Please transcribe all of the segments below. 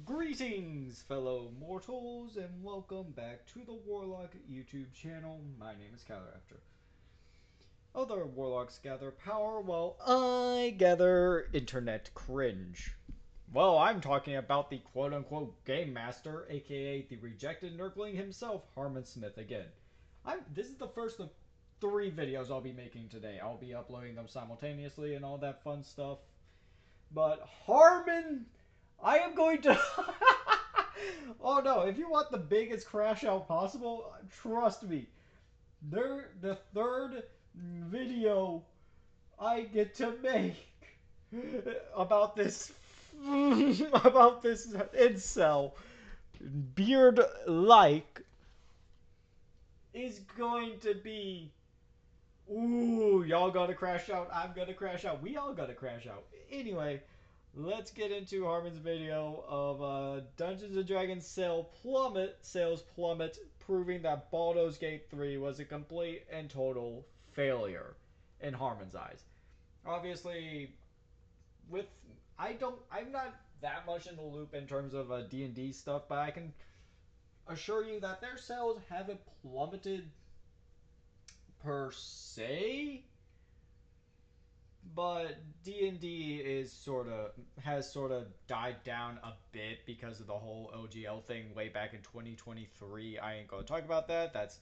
Greetings, fellow mortals, and welcome back to the Warlock YouTube channel. My name is Calrafter. Other warlocks gather power while I gather internet cringe. Well, I'm talking about the quote-unquote game master, aka the rejected nerdling himself, Harman Smith again. This is the first of 3 videos I'll be making today. I'll be uploading them simultaneously and all that fun stuff. But Harman, I am going to... Oh no, if you want the biggest crash out possible, trust me. The third video I get to make about this about this incel beard like is going to be, ooh, y'all gotta crash out, I'm gonna crash out, we all gotta crash out. Anyway, let's get into Harman's video of Dungeons & Dragons sales plummet, proving that Baldur's Gate 3 was a complete and total failure in Harman's eyes. Obviously, I'm not that much in the loop in terms of D&D stuff, but I can assure you that their sales haven't plummeted per se. But D&D has sort of died down a bit because of the whole OGL thing way back in 2023. I ain't gonna talk about that. That's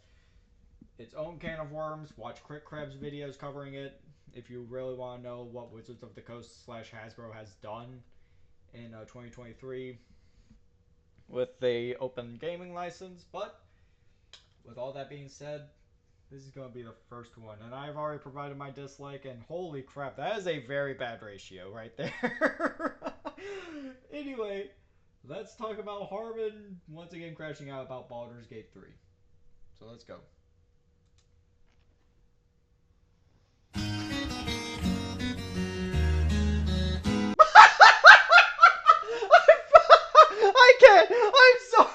its own can of worms. Watch Crit Krebs videos covering it if you really want to know what Wizards of the Coast / Hasbro has done in 2023 with the open gaming license. But with all that being said, this is going to be the first one, and I've already provided my dislike, and holy crap, that is a very bad ratio right there. Anyway, let's talk about Harman once again crashing out about Baldur's Gate 3. So let's go. I can't! I'm sorry!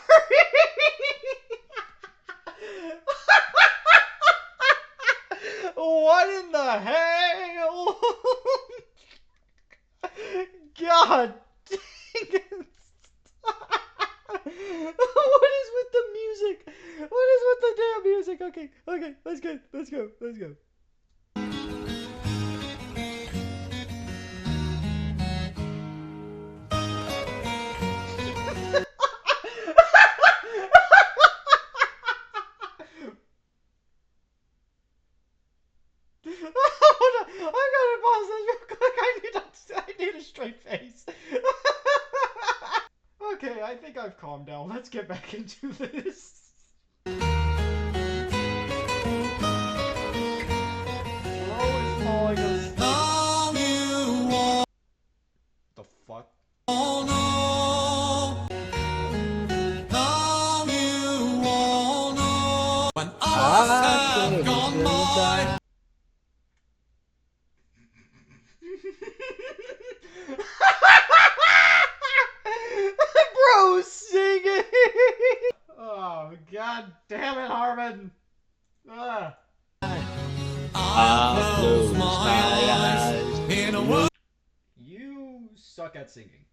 What in the hell? God dang it. What is with the music? What is with the damn music? Okay, let's go. Hold on, I gotta pause this real quick. I need a straight face. Okay, I think I've calmed down. Let's get back into this. The fuck? Oh no. Now you all know when I have gone by. Bro, sing it! Oh, god damn it, Harman! I close my eyes in a world. You suck at singing.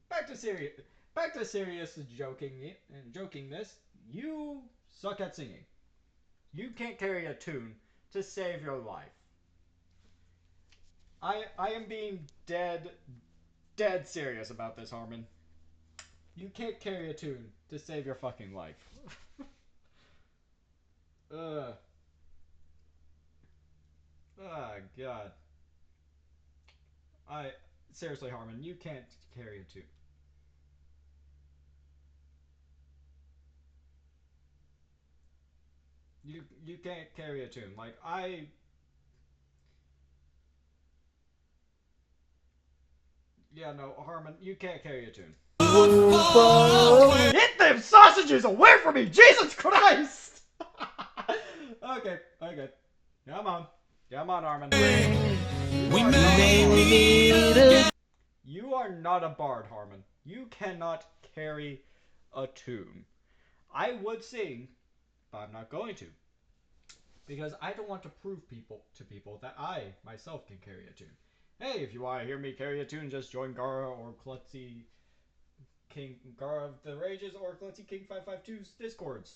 Back to serious jokingness. You suck at singing. You can't carry a tune to save your life. I am being dead serious about this, Harman. You can't carry a tune to save your fucking life. Ugh. Oh, God. Seriously, Harman, you can't carry a tune. You can't carry a tune. Like, yeah, no, Harman, you can't carry a tune. Get them sausages away from me! Jesus Christ! Okay. Come on, Harman. You are not a bard, Harman. You cannot carry a tune. I would sing, but I'm not going to. Because I don't want to prove to people that I, myself, can carry a tune. Hey, if you want to hear me carry a tune, just join Gara or Klutzy King Gar of the Rages or Glitzy King 552's Discords.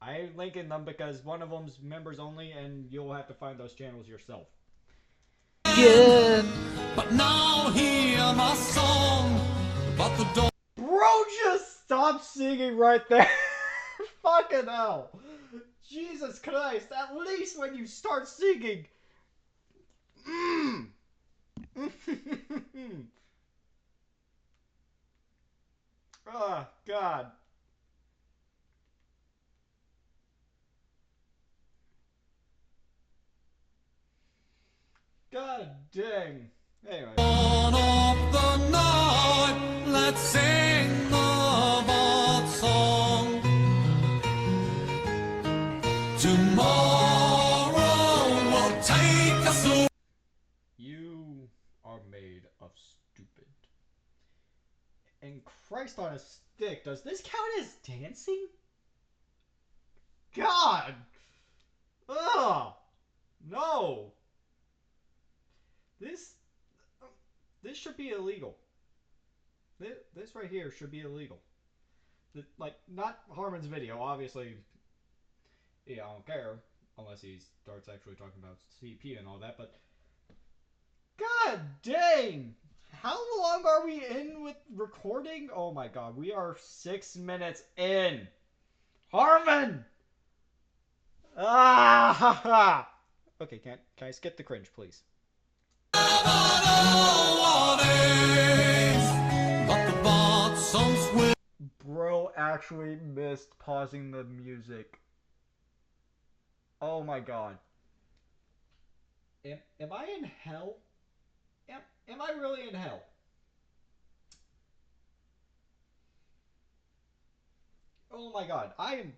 I link in them because one of them's members only, and you'll have to find those channels yourself. Yeah. But now hear my song about the dawn. Bro, just stop singing right there. Fucking hell. Jesus Christ, at least when you start singing. Oh, God. God dang. Anyway. Dawn of the night, let's sing the bird song. Tomorrow will take us away. You are made of stupid. And Christ on a stick, does this count as dancing? God! Ugh! No! This should be illegal. This right here should be illegal. Like, not Harman's video, obviously. Yeah, I don't care. Unless he starts actually talking about CP and all that, but... God dang! How long are we in with recording? Oh my god, we are 6 minutes in! Harman! Ah! Ha, ha. Okay, can I skip the cringe, please? Bro actually missed pausing the music. Oh my god. Am I in hell? Am I really in hell? Oh my god, I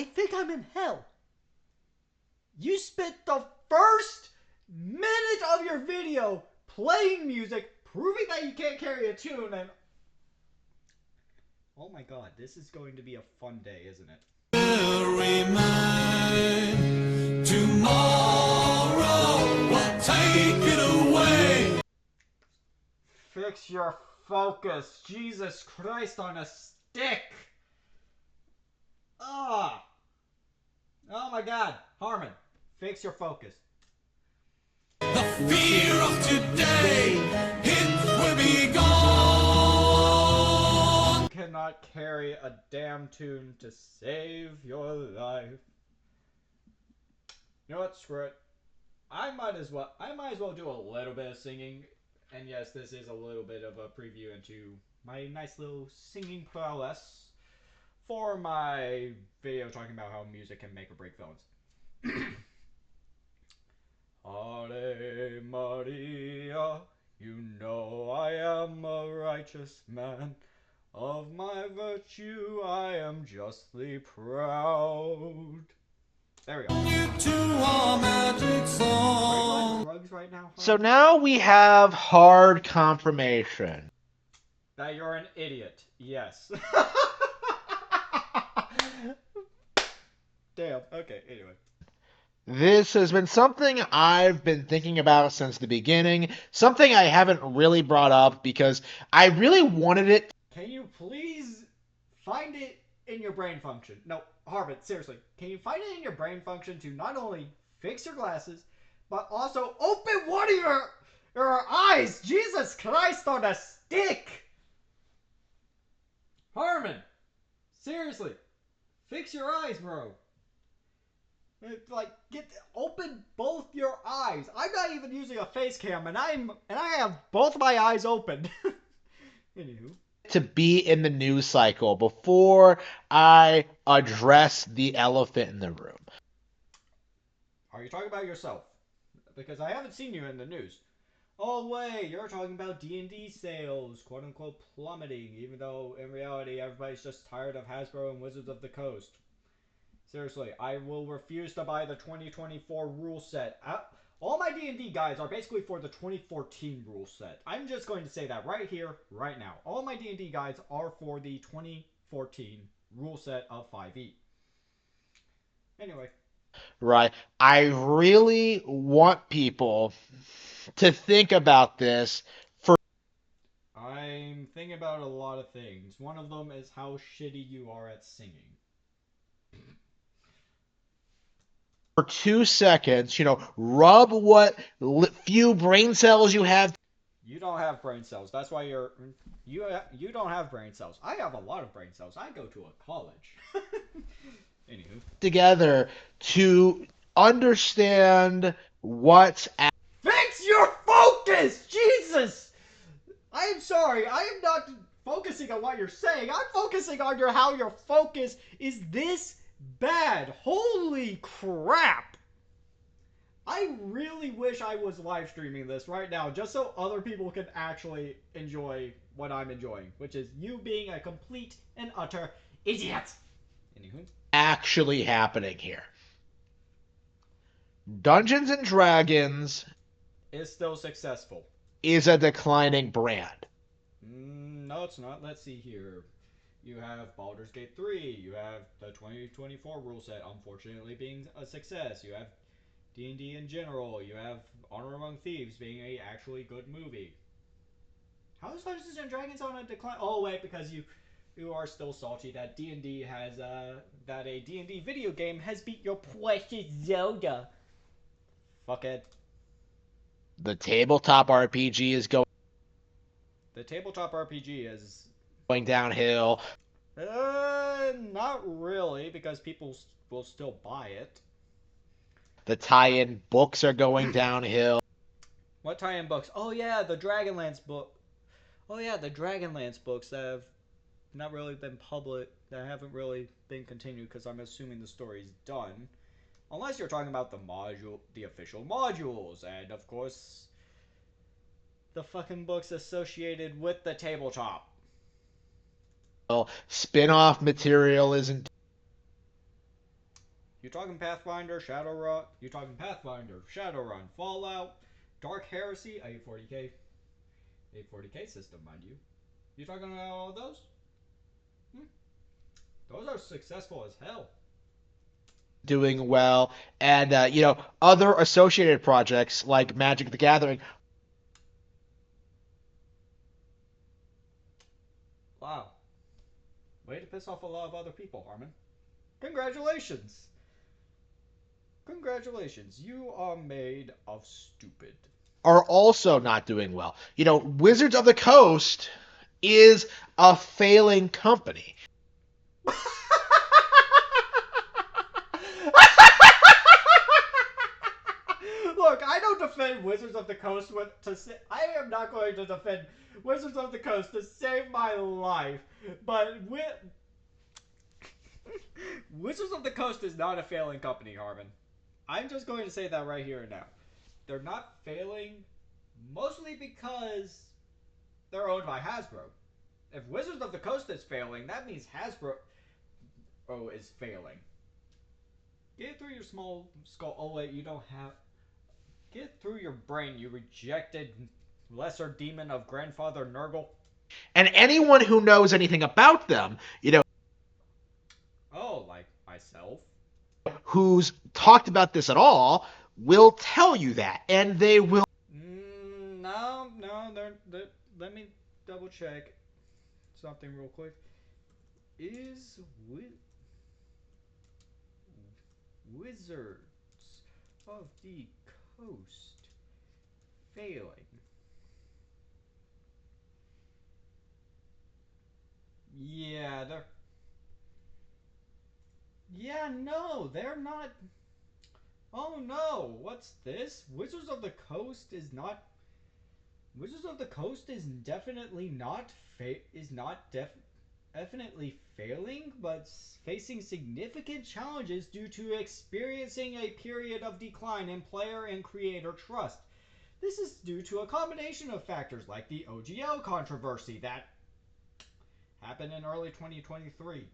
think I'm in hell. You spent the first minute of your video playing music, proving that you can't carry a tune, and... Oh my god, this is going to be a fun day, isn't it? Tomorrow will take it away. Fix your focus. Jesus Christ on a stick. Ah. Oh my god. Harman, fix your focus. The fear of today, it will be gone. You cannot carry a damn tune to save your life. You know what? Screw it. I might as well do a little bit of singing. And yes, this is a little bit of a preview into my nice little singing prowess for my video talking about how music can make or break villains. Ave Maria, you know I am a righteous man. Of my virtue I am justly proud. There we go. Drugs right now, so now we have hard confirmation that you're an idiot. Yes. Damn. Okay, anyway. This has been something I've been thinking about since the beginning, something I haven't really brought up because I really wanted it. Can you please find it in your brain function? No, Harman, seriously. Can you find it in your brain function to not only fix your glasses, but also open one of your eyes? Jesus Christ on a stick! Harman, seriously. Fix your eyes, bro. Like, open both your eyes. I'm not even using a face cam, and I have both my eyes open. Anywho. To be in the news cycle before I address the elephant in the room. Are you talking about yourself? Because I haven't seen you in the news. Oh wait, you're talking about D&D sales, quote unquote, plummeting, even though in reality everybody's just tired of Hasbro and Wizards of the Coast. Seriously, I will refuse to buy the 2024 rule set. All my D&D guides are basically for the 2014 rule set. I'm just going to say that right here, right now. All my D&D guides are for the 2014 rule set of 5e. Anyway. Right. I really want people to think about this for... I'm thinking thinking about a lot of things. One of them is how shitty you are at singing. For 2 seconds, rub what few brain cells you have You don't have brain cells. That's why you don't have brain cells. I have a lot of brain cells. I go to a college. Anywho, together to understand what's fix your focus, Jesus. I am sorry. I am not focusing on what you're saying. I'm focusing on how your focus is this bad. Holy crap. I really wish I was live streaming this right now just so other people could actually enjoy what I'm enjoying, which is you being a complete and utter idiot. Anywho, actually happening here. Dungeons and Dragons is still successful. is a declining brand. No, it's not. Let's see here. You have Baldur's Gate 3. You have the 2024 rule set, unfortunately, being a success. You have D&D in general. You have Honor Among Thieves being a actually good movie. How is Dungeons and Dragons on a decline? Oh wait, because you are still salty that D&D has that a D&D video game has beat your precious Zelda. Fuckhead. The tabletop RPG is The tabletop RPG is going downhill. not really, because people will still buy it. The tie-in books are going downhill. What tie-in books? Oh yeah, the Dragonlance book. Oh yeah, the Dragonlance books that have not really been public, that haven't really been continued, because I'm assuming the story's done. Unless you're talking about the official modules, and of course, the fucking books associated with the tabletop. Spin-off material isn't. You're talking Pathfinder, Shadowrun. You're talking Pathfinder, Shadowrun, Fallout, Dark Heresy, A40K system, mind you. You talking about all of those? Those are successful as hell. Doing well, and other associated projects like Magic the Gathering. Wow. Way to piss off a lot of other people, Harman. Congratulations! Congratulations, you are made of stupid. Are also not doing well. Wizards of the Coast is a failing company. Look, I don't defend Wizards of the Coast I am not going to defend Wizards of the Coast to save my life, but Wizards of the Coast is not a failing company, Harman. I'm just going to say that right here and now. They're not failing mostly because they're owned by Hasbro. If Wizards of the Coast is failing, that means Hasbro is failing. Get through your small skull. Oh wait, you don't have. Get through your brain, you rejected lesser demon of Grandfather Nurgle. And anyone who knows anything about them, Oh, like myself. who's talked about this at all, will tell you that, and they will. No, let me double check something real quick. Is Wizards of the Coast failing? Yeah, they're. Yeah, no, they're not. Oh no, what's this? Wizards of the Coast is not. Wizards of the Coast is definitely not definitely failing, but facing significant challenges due to experiencing a period of decline in player and creator trust. This is due to a combination of factors like the OGL controversy that happened in early 2023.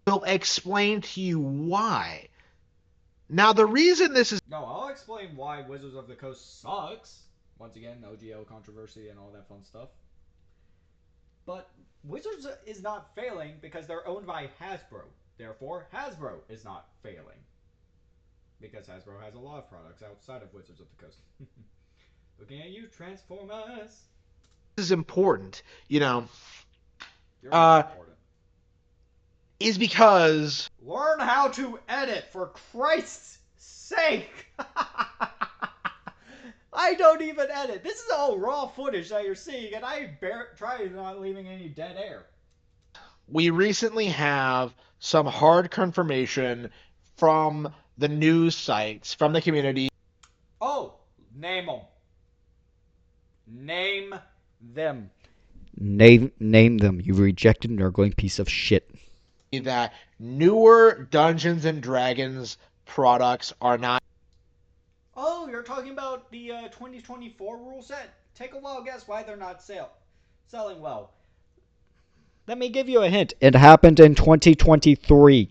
Will explain to you why. Now, the reason this is. No, I'll explain why Wizards of the Coast sucks. Once again, OGL controversy and all that fun stuff. But Wizards is not failing because they're owned by Hasbro. Therefore, Hasbro is not failing. Because Hasbro has a lot of products outside of Wizards of the Coast. Looking at you, Transformers. is important, You're not uh, important. is because Learn how to edit, for Christ's sake! I don't even edit. This is all raw footage that you're seeing, and I try not leaving any dead air. we recently have some hard confirmation from the news sites, from the community, Oh, name them. Name them. Name them, you rejected nurgling piece of shit. that newer Dungeons and Dragons products are not. Oh, you're talking about the 2024 rule set? Take a wild guess why they're not selling well. Let me give you a hint. It happened in 2023.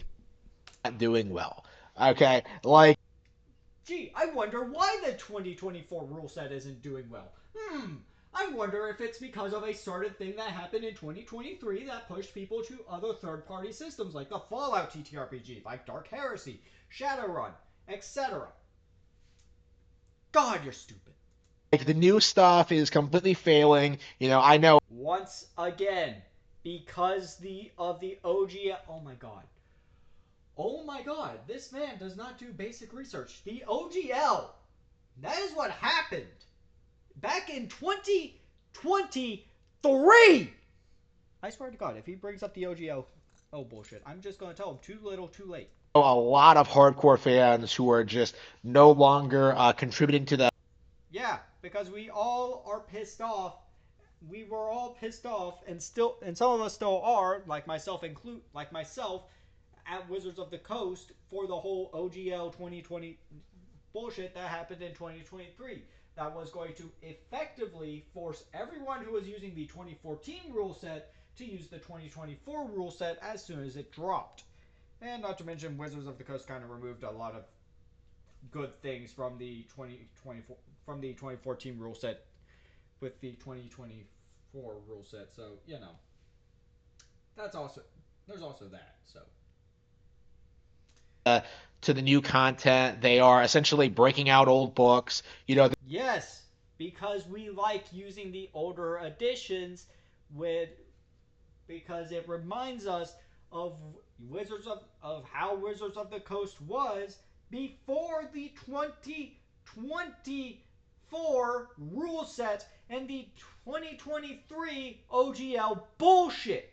Doing well. Okay, like Gee, I wonder why the 2024 rule set isn't doing well. I wonder if it's because of a started thing that happened in 2023 that pushed people to other third-party systems like the Fallout TTRPG, like Dark Heresy, Shadowrun, etc. God, you're stupid. the new stuff is completely failing. I know. Once again, because of the OG. Oh my god. Oh my god, this man does not do basic research. The OGL. That is what happened back in 2023. I swear to god, if he brings up the OGL, oh bullshit. I'm just going to tell him too little, too late. A lot of hardcore fans who are just no longer contributing to the. Yeah, because we all are pissed off. We were all pissed off, and some of us still are, like myself at Wizards of the Coast for the whole OGL 2020 bullshit that happened in 2023. That was going to effectively force everyone who was using the 2014 rule set to use the 2024 rule set as soon as it dropped. And not to mention, Wizards of the Coast kind of removed a lot of good things from the 2014 rule set with the 2024 rule set. So that's also there's also that. So To the new content. They are essentially breaking out old books. yes, because we like using the older editions with because it reminds us of of how Wizards of the Coast was before the 2024 rule set and the 2023 OGL bullshit.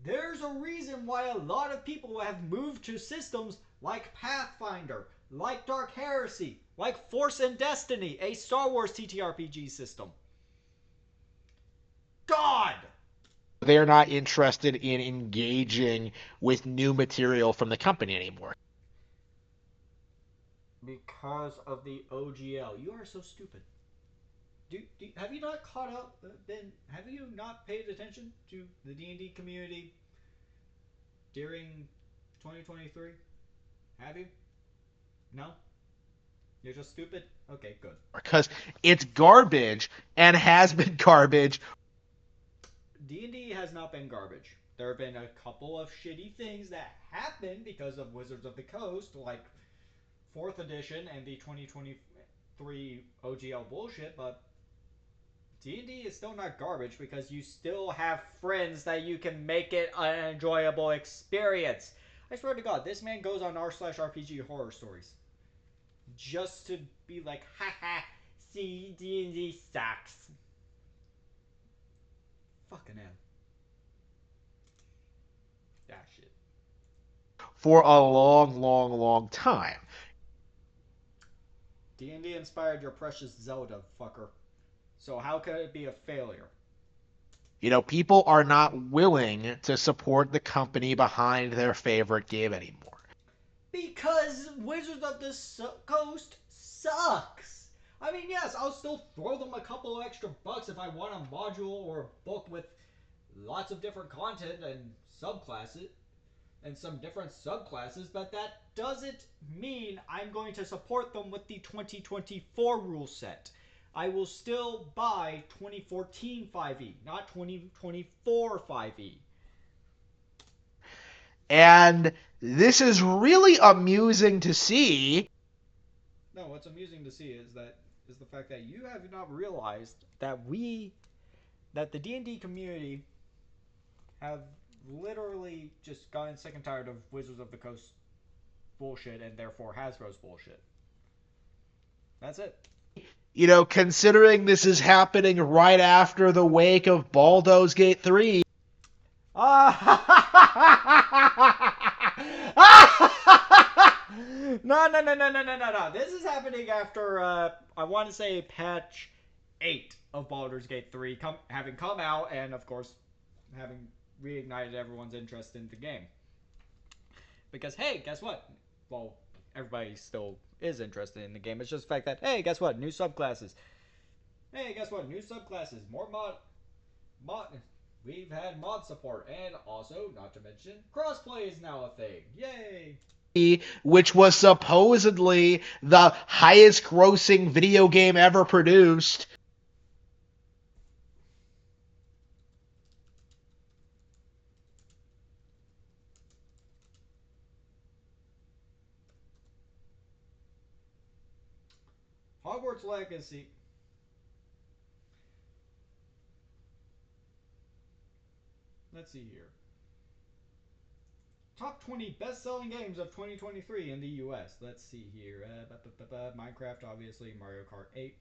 There's a reason why a lot of people have moved to systems like Pathfinder, like Dark Heresy, like Force and Destiny, a Star Wars TTRPG system. God! They're not interested in engaging with new material from the company anymore. Because of the OGL. You are so stupid. Have you not caught up? Have you not paid attention to the D&D community during 2023? Have you? No? You're just stupid? Okay, good. Because it's garbage and has been garbage. D&D has not been garbage. There have been a couple of shitty things that happened because of Wizards of the Coast, like 4th edition and the 2023 OGL bullshit, but D&D is still not garbage because you still have friends that you can make it an enjoyable experience. I swear to god, this man goes on r/RPG horror stories just to be like, haha, see, D&D sucks. Fucking hell. Ah, shit. For a long, long, long time. D&D inspired your precious Zelda, fucker. So how could it be a failure? People are not willing to support the company behind their favorite game anymore. Because Wizards of the Coast sucks. I mean, yes, I'll still throw them a couple of extra bucks if I want a module or a book with lots of different content and subclasses and some different subclasses, but that doesn't mean I'm going to support them with the 2024 rule set. I will still buy 2014 5e, not 2024 5e. And this is really amusing to see. No, what's amusing to see is that is the fact that you have not realized that the D&D community have literally just gotten sick and tired of Wizards of the Coast bullshit and therefore Hasbro's bullshit. That's it. You know, considering this is happening right after the wake of Baldur's Gate 3. No. This is happening after, I want to say, patch 8 of Baldur's Gate 3 having come out and, of course, having reignited everyone's interest in the game. Because, hey, guess what? Well, everybody still is interested in the game. It's just the fact that, hey, guess what? New subclasses. Hey, guess what? New subclasses. More mod. We've had mod support, and also, not to mention, crossplay is now a thing. Yay! Which was supposedly the highest grossing video game ever produced. Hogwarts Legacy. Let's see here. Top 20 best-selling games of 2023 in the US. Let's see here. Minecraft, obviously. Mario Kart 8.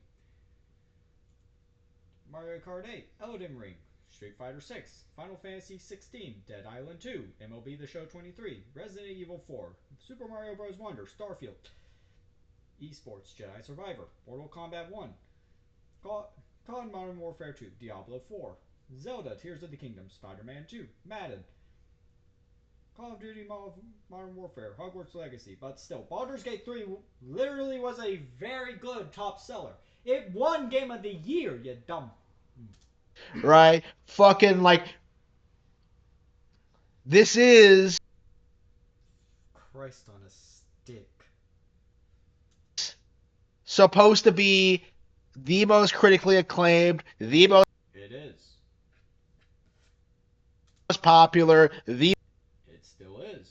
Mario Kart 8. Elden Ring. Street Fighter 6. Final Fantasy 16. Dead Island 2. MLB The Show 23. Resident Evil 4. Super Mario Bros. Wonder. Starfield. Esports. Jedi Survivor. Mortal Kombat 1. COD Modern Warfare 2. Diablo 4. Zelda Tears of the Kingdom. Spider-Man 2. Madden. Call of Duty Modern Warfare, Hogwarts Legacy, but still, Baldur's Gate 3 literally was a very good top seller. It won Game of the Year, you dumb. Right? Fucking, like, this is Christ on a stick. supposed to be the most critically acclaimed, the most It is. popular, the It still is.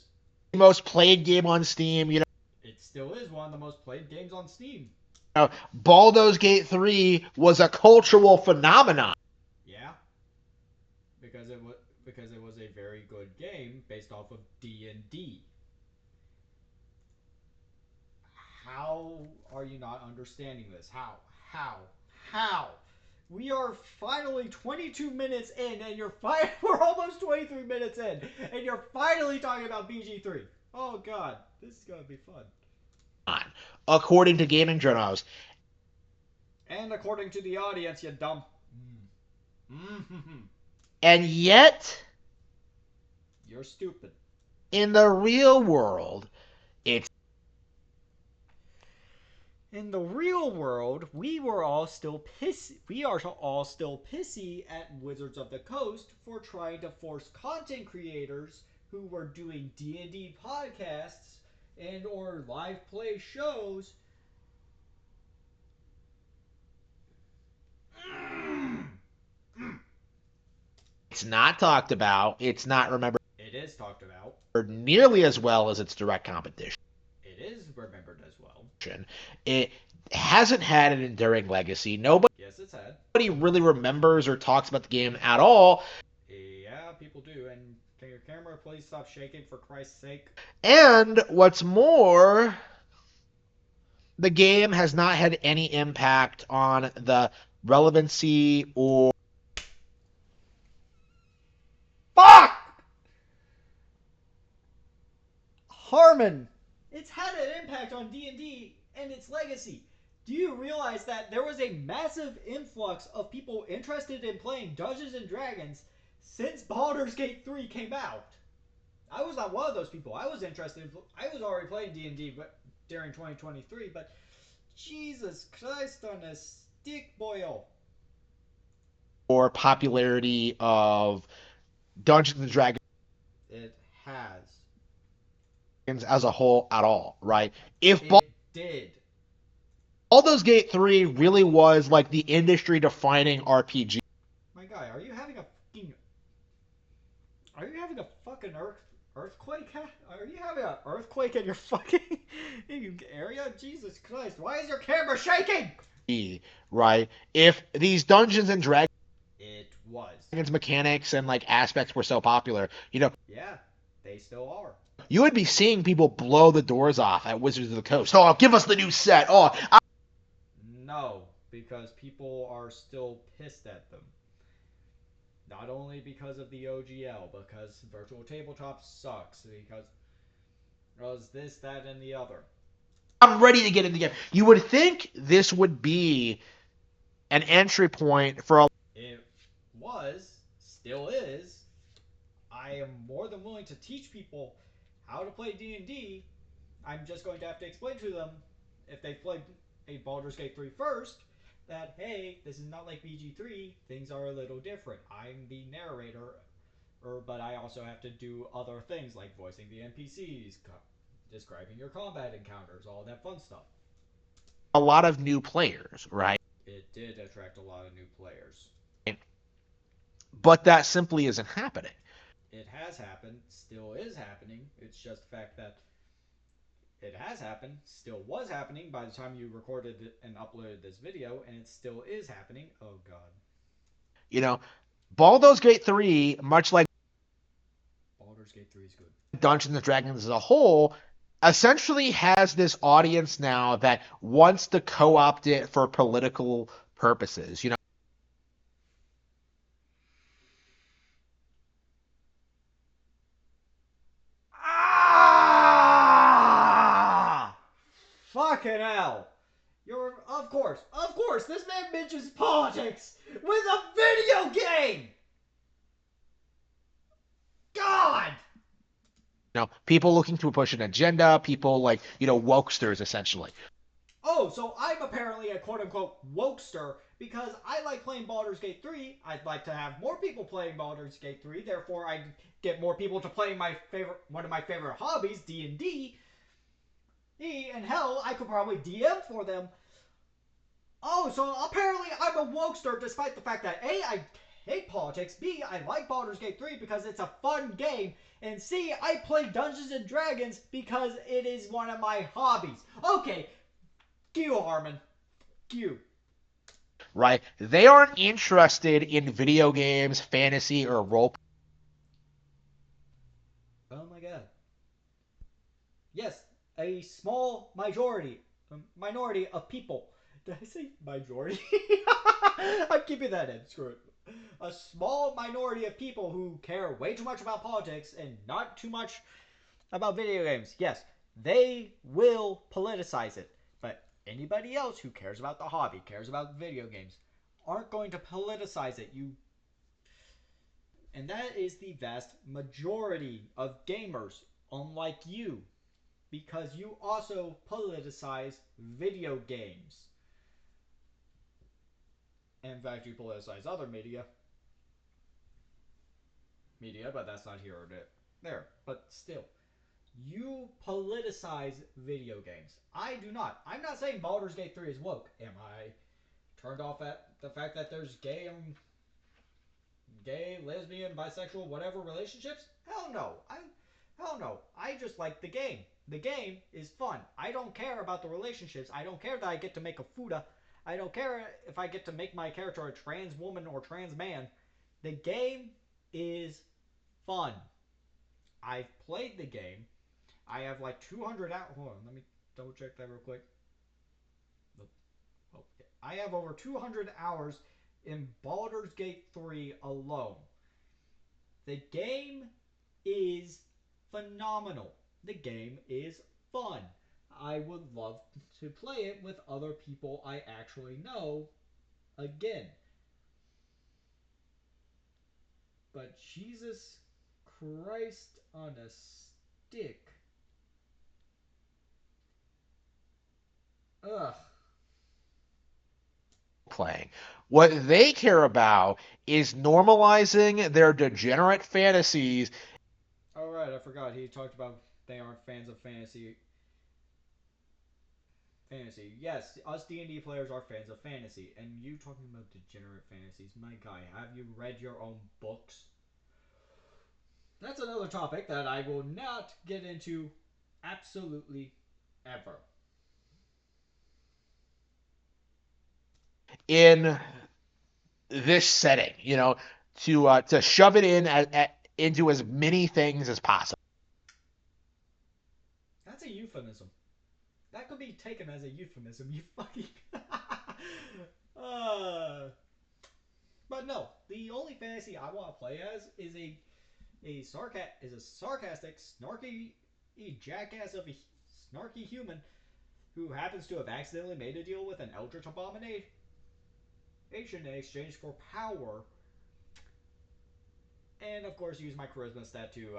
most played game on Steam. It still is one of the most played games on Steam. Baldur's Gate 3 was a cultural phenomenon. Yeah. Because it was a very good game based off of D&D. How are you not understanding this? How? We are finally 22 minutes in, and we're almost 23 minutes in, and you're finally talking about BG3. Oh god, this is gonna be fun. According to gaming journals. And according to the audience, you dumb. And yet, You're stupid. in the real world, it's In the real world, we are all still pissy at Wizards of the Coast for trying to force content creators who were doing D&D podcasts and or live play shows it's not talked about, it's not remembered It is talked about. nearly as well as its direct competition. It is remembered as well. It hasn't had an enduring legacy. Nobody Yes, it's had. really remembers or talks about the game at all. Yeah, people do. And can your camera please stop shaking for Christ's sake? And what's more, the game has not had any impact on the relevancy or Fuck! Harman! It's had an impact on D&D and its legacy. Do you realize that there was a massive influx of people interested in playing Dungeons and Dragons since Baldur's Gate 3 came out? I was not one of those people. I was interested. I was already playing D&D during 2023, but Jesus Christ on a stick boil. popularity of Dungeons and Dragons It has. as a whole at all, right? If It did. Baldur's Gate 3 really was like the industry-defining RPG. My guy, are you having a fucking earthquake? Are you having an earthquake in your fucking area? Jesus Christ! Why is your camera shaking? right? If these Dungeons and Dragons It was. mechanics and like aspects were so popular, Yeah, they still are. you would be seeing people blow the doors off at Wizards of the Coast. Oh, give us the new set. Oh, No, because people are still pissed at them. Not only because of the OGL, because virtual tabletop sucks, because this, that, and the other. I'm ready to get in the game. You would think this would be an entry point for a It was, still is. I am more than willing to teach people how to play D&D. I'm just going to have to explain to them, if they've played a Baldur's Gate 3 first, that hey, this is not like BG3. Things are a little different. I'm the narrator, but I also have to do other things like voicing the NPCs, describing your combat encounters, all that fun stuff. lot of new players, right? It did attract a lot of new players. But that simply isn't happening. It has happened, still is happening. It's just the fact that it has happened, still was happening by the time you recorded and uploaded this video, and it still is happening. Oh god. You know, Baldur's Gate 3, much like Baldur's Gate 3 is good. Dungeons and Dragons as a whole, essentially has this audience now that wants to co-opt it for political purposes. Ah! Fucking hell. Of course, this man mentions politics with a video game! God! People looking to push an agenda, people like, wokesters essentially. Oh, so I'm apparently a quote unquote wokester because I like playing Baldur's Gate 3. I'd like to have more people playing Baldur's Gate 3. Therefore, I'd get more people to play one of my favorite hobbies, D&D. And hell, I could probably DM for them. Oh, so apparently I'm a wokester despite the fact that A, I hate politics, B, I like Baldur's Gate 3 because it's a fun game, and C, I play Dungeons and Dragons because it is one of my hobbies. Okay, Q Harman. Q. Right? They aren't interested in video games, fantasy, or role. Oh my god. Yes, a small minority of people. Did I say majority? I'm keeping that in. Screw it. A small minority of people who care way too much about politics and not too much about video games. Yes, they will politicize it. But anybody else who cares about the hobby, cares about video games, aren't going to politicize it. And that is the vast majority of gamers, unlike you, because you also politicize video games. In fact, you politicize other media, but that's not here or there. But still, you politicize video games. I do not. I'm not saying Baldur's Gate 3 is woke. Am I turned off at the fact that there's gay, lesbian, bisexual, whatever relationships? Hell no. I just like the game. The game is fun. I don't care about the relationships. I don't care that I get to make a fuda. I don't care if I get to make my character a trans woman or trans man. The game is fun. I've played the game. I have like 200 hours. Hold on, let me double check that real quick. Oh, yeah. I have over 200 hours in Baldur's Gate 3 alone. The game is phenomenal. The game is fun. I would love to play it with other people I actually know again. But Jesus Christ on a stick. Ugh. Playing. What they care about is normalizing their degenerate fantasies. Alright, I forgot. He talked about they aren't fans of fantasy. Yes, us D&D players are fans of fantasy. And you talking about degenerate fantasies. My guy, have you read your own books? That's another topic that I will not get into absolutely ever. in this setting, to shove it into as many things as possible. That's a euphemism. That could be taken as a euphemism. You fucking. uh, but no, the only fantasy I want to play as is a sarcastic, snarky jackass of a snarky human who happens to have accidentally made a deal with an eldritch abomination in exchange for power, and of course use my charisma stat to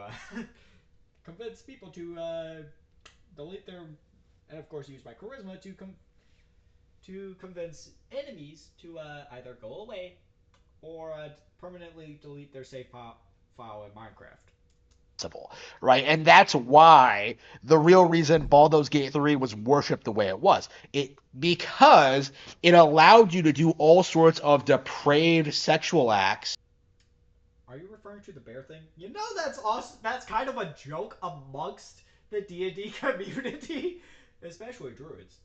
convince people to delete their, and of course use my charisma to convince enemies to either go away or permanently delete their save file in Minecraft. Right? And that's why the real reason Baldur's Gate 3 was worshipped the way it was. Because it allowed you to do all sorts of depraved sexual acts. Are you referring to the bear thing? You know that's awesome. That's kind of a joke amongst the D&D community, especially druids.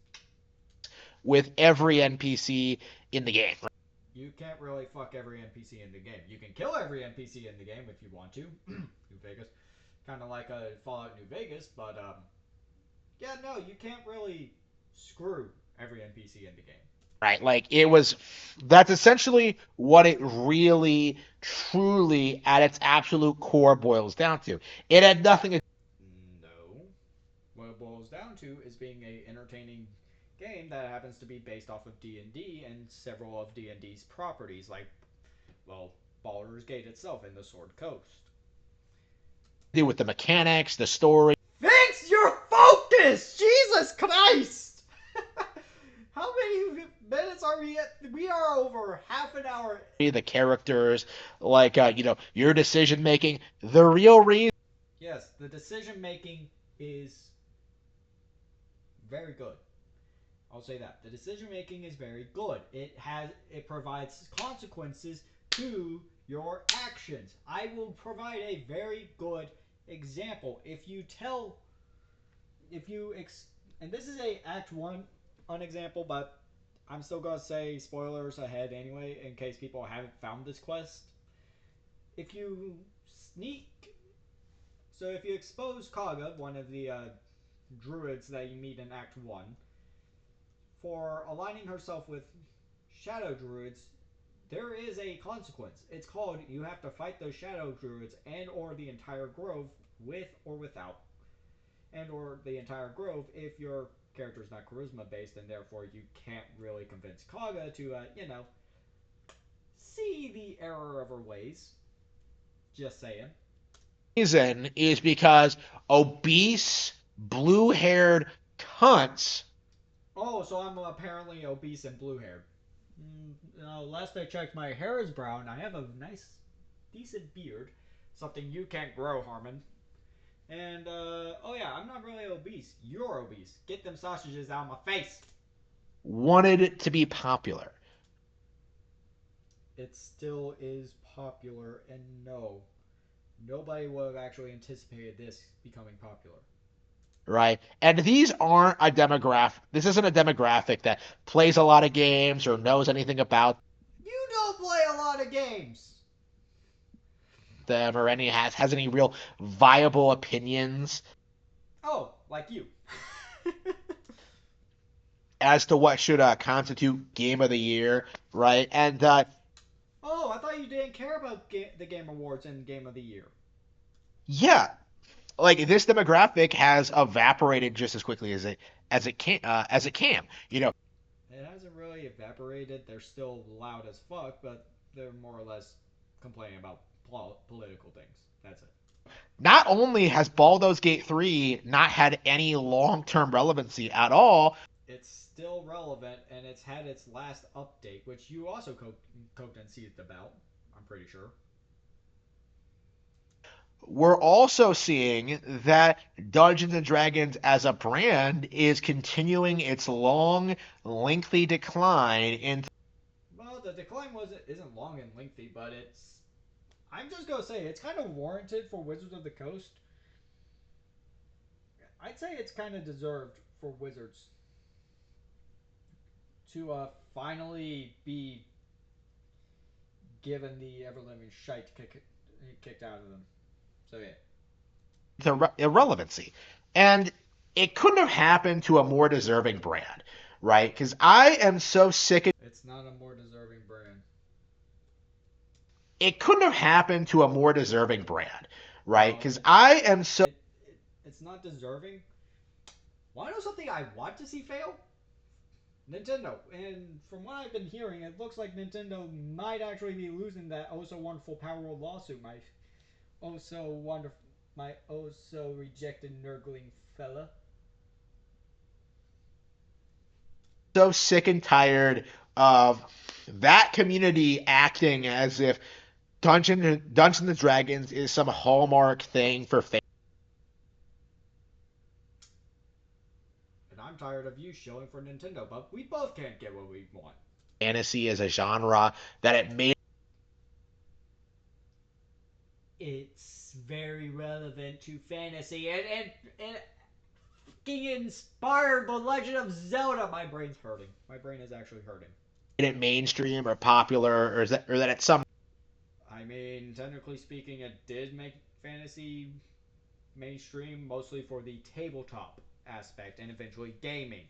With every NPC in the game. You can't really fuck every NPC in the game. You can kill every NPC in the game if you want to. New Vegas, kind of like a Fallout New Vegas, but yeah, no, you can't really screw every NPC in the game. Right? That's essentially what it really, truly, at its absolute core, boils down to. It had nothing to. No, what it boils down to is being a entertaining game that happens to be based off of D&D and several of D&D's properties, like, well, Baldur's Gate itself and the Sword Coast. Do with the mechanics, the story. Fix your focus! Jesus Christ! How many minutes are we at? We are over half an hour. The characters, your decision making. The real reason. Yes, the decision making is very good. I'll say that. The decision making is very good. It provides consequences to your actions. I will provide a very good example. And this is a Act 1 unexample, but I'm still gonna say spoilers ahead anyway, in case people haven't found this quest. If you sneak, so if you expose Kaga, one of the druids that you meet in Act 1, for aligning herself with shadow druids, there is a consequence. It's called you have to fight those shadow druids and or the entire grove with or without, and or the entire grove if your character is not charisma based and therefore you can't really convince Kaga to see the error of her ways. Just saying. Reason is because obese, blue-haired cunts. Oh, so I'm apparently obese and blue haired. Last I checked, my hair is brown. I have a nice, decent beard. Something you can't grow, Harman. And, oh yeah, I'm not really obese. You're obese. Get them sausages out of my face. Wanted to be popular. It still is popular, and no, nobody would have actually anticipated this becoming popular. Right? And these aren't a demographic. This isn't a demographic that plays a lot of games or knows anything about You don't play a lot of games. them or has any real viable opinions Oh, like you. as to what should constitute game of the year, right? And Oh, I thought you didn't care about the Game Awards and Game of the Year. yeah, this demographic has evaporated just as quickly as it can. It hasn't really evaporated. They're still loud as fuck, but they're more or less complaining about political things. That's it. Not only has Baldur's Gate 3 not had any long-term relevancy at all, It's still relevant, and it's had its last update, which you also coked and seethed about. I'm pretty sure. we're also seeing that Dungeons and Dragons as a brand is continuing its long, lengthy decline in. Well, the decline isn't long and lengthy, but it's. I'm just gonna say it's kind of warranted for Wizards of the Coast. I'd say it's kind of deserved for Wizards. to finally be given the ever living shite kicked out of them. So yeah. The irrelevancy. And it couldn't have happened to a more deserving brand, right? Because I am so sick of It's not a more deserving brand. it couldn't have happened to a more deserving brand, right? No, Because I am so it's not deserving. Want to know something I want to see fail? Nintendo. And from what I've been hearing, it looks like Nintendo might actually be losing that oh so wonderful Power World lawsuit. Oh so wonderful, my oh so rejected nurgling fella. sick and tired of that community acting as if Dungeons and Dragons is some hallmark thing for And I'm tired of you shilling for Nintendo, but we both can't get what we want. fantasy as a genre that it made It's very relevant to fantasy and fucking inspired the Legend of Zelda. My brain's hurting. My brain is actually hurting. it mainstream or popular, or that it's some I mean, technically speaking, it did make fantasy mainstream mostly for the tabletop aspect and eventually gaming.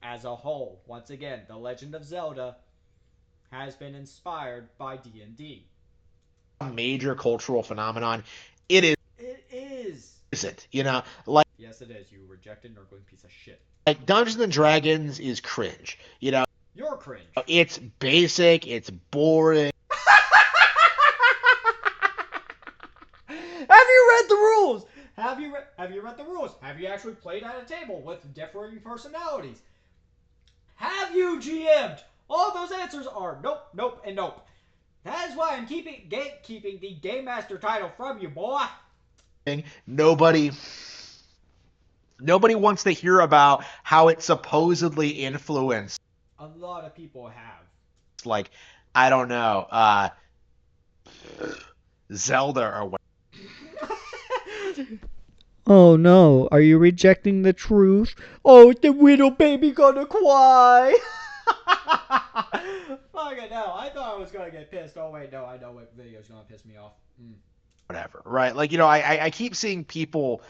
As a whole, once again, The Legend of Zelda has been inspired by D&D. major cultural phenomenon. It It is. isn't, you know, like Yes, it is. You rejected nurgling piece of shit. Dungeons and Dragons is cringe. You know, You're cringe. it's basic, it's boring. Have you read the rules? Have you read the rules? Have you actually played at a table with differing personalities? Have you GM'd? All those answers are nope, nope, and nope. That is why I'm keeping the Game Master title from you, boy. Nobody wants to hear about how it supposedly influenced, A lot of people have. like, I don't know, Zelda or what. Oh no, are you rejecting the truth? Oh, the little baby gonna cry. Fuck it, no. I thought I was gonna get pissed. Oh wait, no, I know what video's gonna piss me off. Whatever, right? Like, I keep seeing people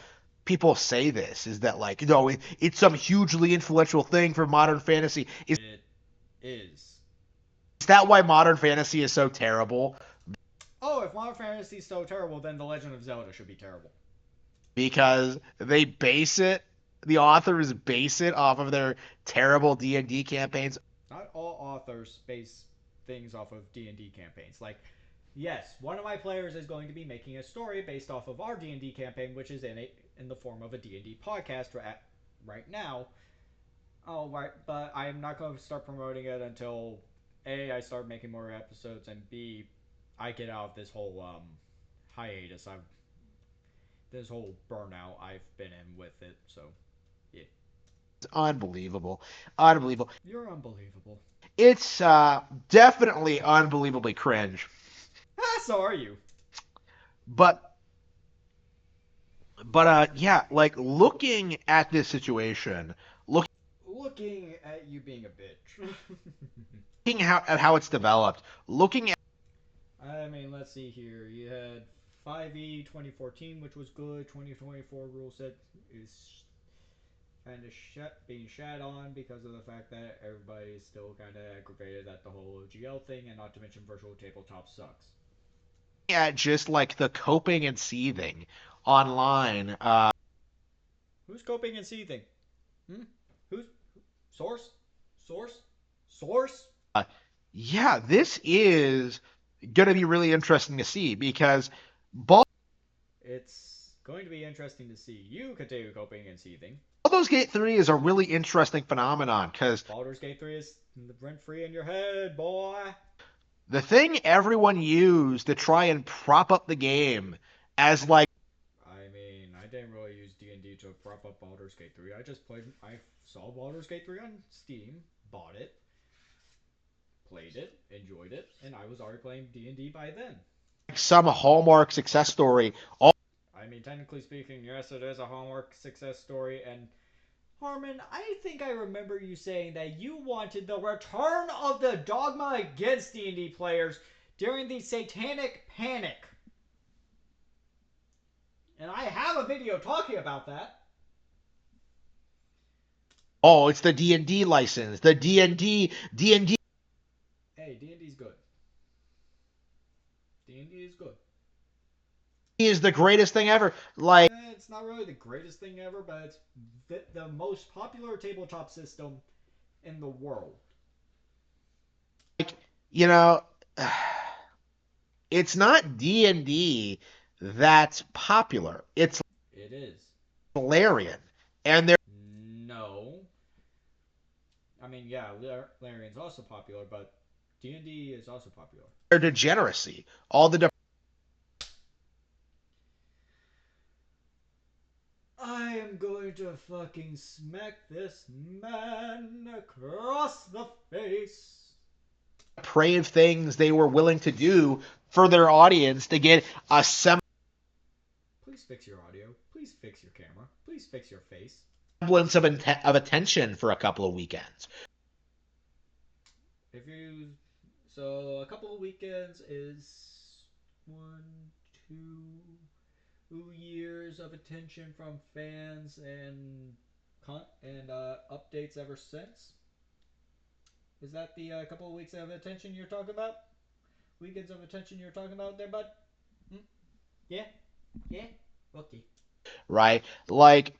say this is that, like, it's some hugely influential thing for modern fantasy. It is. That why modern fantasy is so terrible? Oh, if Modern Fantasy is so terrible, then The Legend of Zelda should be terrible. Because the authors base it off of their terrible D&D campaigns. Not all authors base things off of D&D campaigns. Like, yes, one of my players is going to be making a story based off of our D&D campaign, which is in the form of a D&D podcast right now. Oh, right, but I'm not going to start promoting it until A, I start making more episodes, and B, I get out of this whole hiatus. This whole burnout I've been in with it. So, yeah. It's unbelievable. Unbelievable. You're unbelievable. It's definitely unbelievably cringe. So are you. But yeah, like, looking at this situation, Looking at you being a bitch. looking at how it's developed, looking at I mean, let's see here. You had 5e 2014, which was good. 2024 rule set is kind of being shat on because of the fact that everybody is still kind of aggravated at the whole OGL thing, and not to mention virtual tabletop sucks. just like the coping and seething online. Who's coping and seething? Who's source? Source? Source? Yeah, this is gonna be really interesting to see because It's going to be interesting to see you continue coping and seething. Baldur's Gate 3 is a really interesting phenomenon because Baldur's Gate 3 is rent free in your head, boy. the thing everyone used to try and prop up the game as, like, I mean, I didn't really use D&D to prop up Baldur's Gate 3. I saw Baldur's Gate 3 on Steam, bought it, played it, enjoyed it, and I was already playing D&D by then. some Hallmark success story. I mean, technically speaking, yes, it is a Hallmark success story, and Harman, I think I remember you saying that you wanted the return of the dogma against D&D players during the Satanic Panic. And I have a video talking about that. Oh, it's the D&D license. The D&D Hey, D&D's good. D&D is good. is the greatest thing ever. Like, It's not really the greatest thing ever, but it's the most popular tabletop system in the world. you know, it's not D&D that's popular. It's It is. Larian. And they're No. I mean, yeah, Larian's also popular, but D&D is also popular. their degeneracy. All the I am going to fucking smack this man across the face. depraved things they were willing to do for their audience to get a Please fix your audio. Please fix your camera. Please fix your face. semblance of attention for a couple of weekends. If you so a couple of weekends is 1, 2 years of attention from fans and updates ever since. Is that the couple of weeks of attention you're talking about? Weekends of attention you're talking about there, bud? Hmm? Yeah? Yeah? Okay. Right? Like,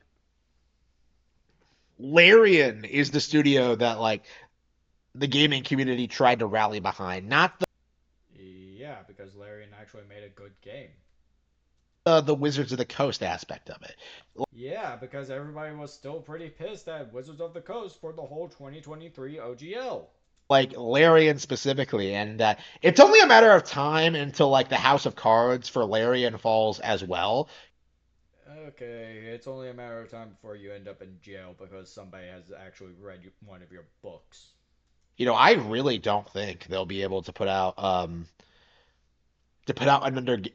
Larian is the studio that, like, the gaming community tried to rally behind, not Yeah, because Larian actually made a good game. the Wizards of the Coast aspect of it. Yeah, because everybody was still pretty pissed at Wizards of the Coast for the whole 2023 OGL. Like Larian specifically, and it's only a matter of time until like the House of Cards for Larian falls as well. Okay, it's only a matter of time before you end up in jail because somebody has actually read one of your books. I really don't think they'll be able to put out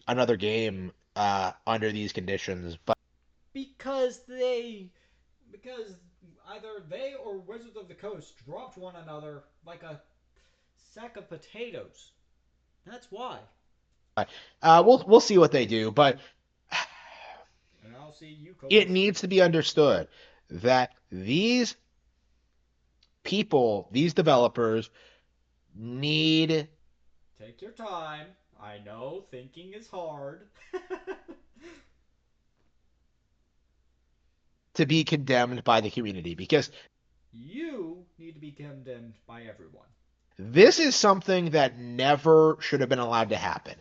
another game under these conditions. But Because because either they or Wizards of the Coast dropped one another like a sack of potatoes. That's why. we'll see what they do. But And I'll see you, it Cobus. needs to be understood that these people, these developers, need Take your time. I know thinking is hard. to be condemned by the community because You need to be condemned by everyone. this is something that never should have been allowed to happen.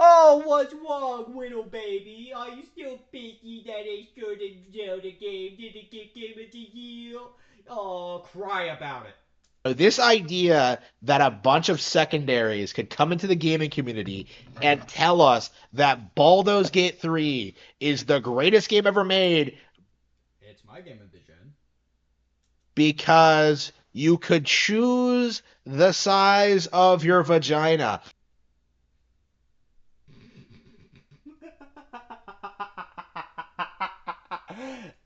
Oh, what's wrong, little baby? Are you still picky that I shouldn't Zelda game didn't get Game of the Year? Oh, cry about it. This idea that a bunch of secondaries could come into the gaming community and tell us that Baldur's Gate 3 is the greatest game ever made It's my game of the gen. because you could choose the size of your vagina.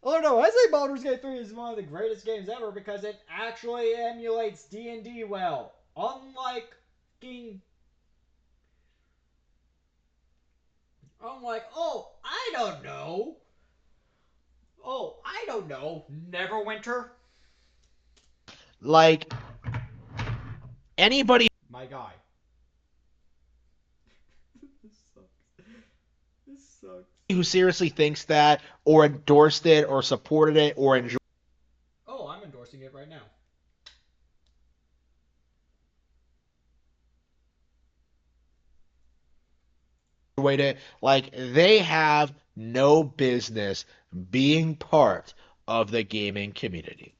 Oh no, I say Baldur's Gate 3 is one of the greatest games ever because it actually emulates D&D well. Unlike King... oh, I don't know. Oh, I don't know. Neverwinter? Like, anybody My guy. This sucks. This sucks. who seriously thinks that or endorsed it or supported it or enjoyed Oh, I'm endorsing it right now. it, like, they have no business being part of the gaming community.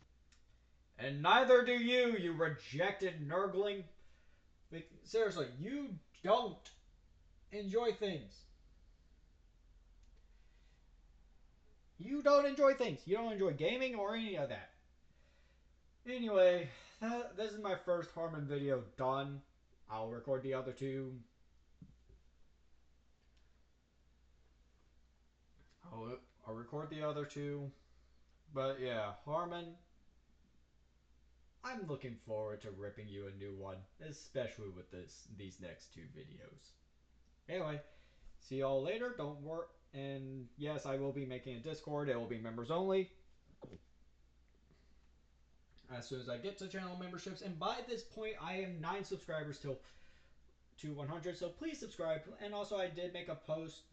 And neither do you, you rejected nurgling. Seriously, you don't enjoy things. You don't enjoy things. You don't enjoy gaming or any of that. Anyway, this is my first Harman video done. I'll record the other two. I'll record the other two. But yeah, Harman, I'm looking forward to ripping you a new one, especially with these next two videos. Anyway, see y'all later. Don't worry. And yes, I will be making a Discord. It will be members only. As soon as I get to channel memberships, and by this point, I am 9 subscribers till to 100. So please subscribe. And also, I did make a post,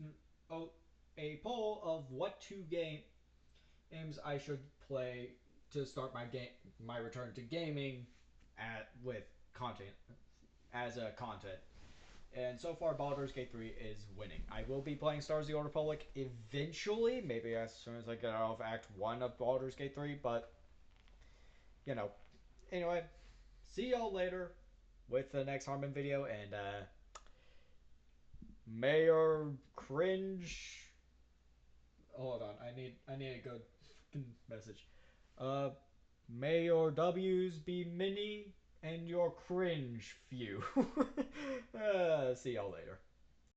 a poll of what two games I should play to start my return to gaming with content as a content. And so far, Baldur's Gate 3 is winning. I will be playing Stars of the Old Republic eventually, maybe as soon as I get out of Act 1 of Baldur's Gate 3, but, you know. Anyway, see y'all later with the next Harman video, and, Mayor Cringe. Hold on, I need a good message. Uh, May your W's be many and your cringe few. See y'all later.